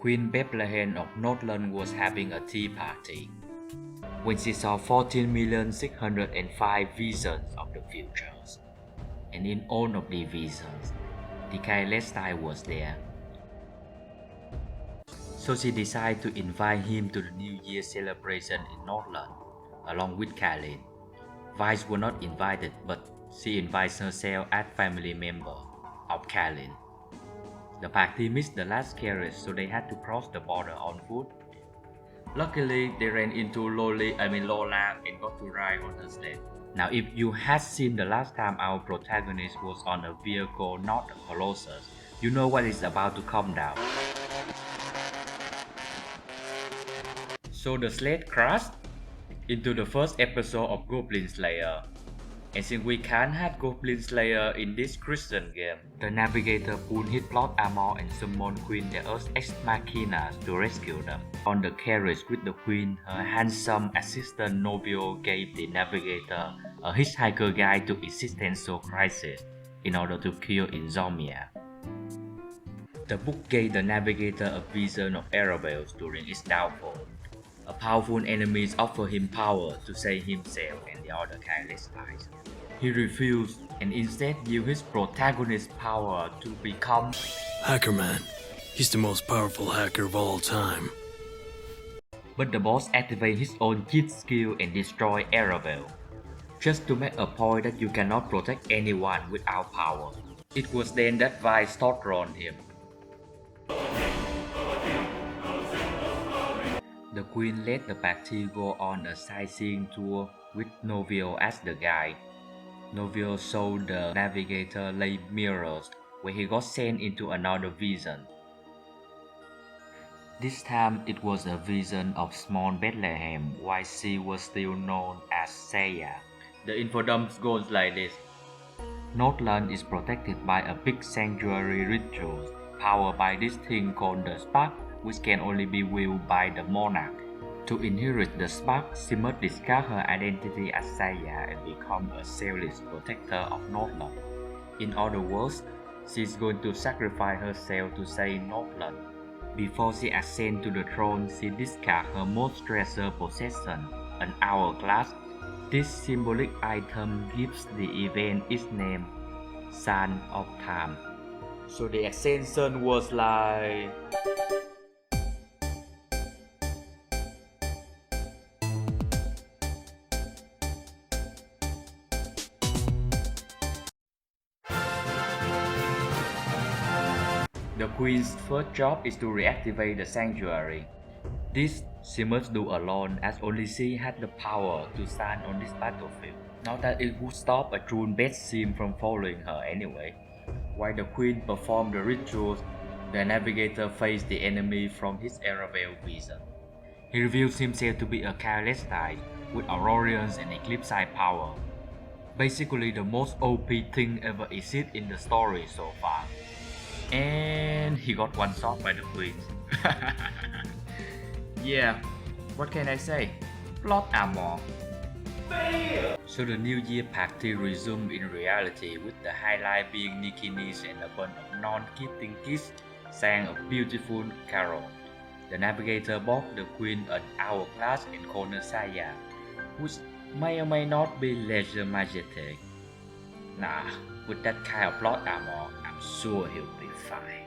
Queen Bethlehem of Northland was having a tea party when she saw 14,605 visions of the futures, and in all of the visions, the Celestine was there. So she decided to invite him to the New Year celebration in Northland, along with Kalin. Vice were not invited, but she invites herself as family member of Kalin. The party missed the last carriage, so they had to cross the border on foot. Luckily, they ran into Lola and got to ride on her sled. Now, if you had seen the last time our protagonist was on a vehicle, not a Colossus, you know what is about to come down. So the sled crashed into the first episode of Goblin Slayer. And since we can't have Goblin Slayer in this Christian game, the Navigator pulled his plot armor and summoned Queen Deus Ex Machina to rescue them. On the carriage with the Queen, her handsome assistant Novio gave the Navigator a hitchhiker guide to existential crisis in order to cure insomnia. The book gave the Navigator a vision of Erebos during its downfall. A powerful enemy offered him power to save himself and the other Celestines. He refused and instead used his protagonist's power to become Hackerman. He's the most powerful hacker of all time. But the boss activated his own cheat skill and destroyed Erebos, just to make a point that you cannot protect anyone without power. It was then that Vice thought on him. The Queen let the party go on a sightseeing tour with Novio as the guide. Novio showed the Navigator lay mirrors where he got sent into another vision. This time it was a vision of small Bethlehem while she was still known as Saya. The infodump goes like this. Northland is protected by a big sanctuary ritual powered by this thing called the Spark, which can only be wielded by the monarch. To inherit the Spark, she must discard her identity as Saya and become a selfless protector of Northland. In other words, she's going to sacrifice herself to save Northland. Before she ascends to the throne, she discards her most treasured possession, an hourglass. This symbolic item gives the event its name, Sun of Time. So the ascension was like... The Queen's first job is to reactivate the sanctuary. This she must do alone as only she had the power to stand on this battlefield. Not that it would stop a true best team from following her anyway. While the Queen performed the rituals, the Navigator faced the enemy from his Erebel vision. He reveals himself to be a Celestine with Aurorians and Eclipse power. Basically the most OP thing ever existed in the story so far. And he got one shot by the Queen. Yeah, what can I say? Plot armor. So the New Year party resumed in reality with the highlight being Nikinis and a bunch of non-gifting kids sang a beautiful carol. The Navigator bought the Queen an hourglass and called her Saya, which may or may not be Leisure Majestic. Nah, with that kind of plot armor, I'm sure he'll be fine.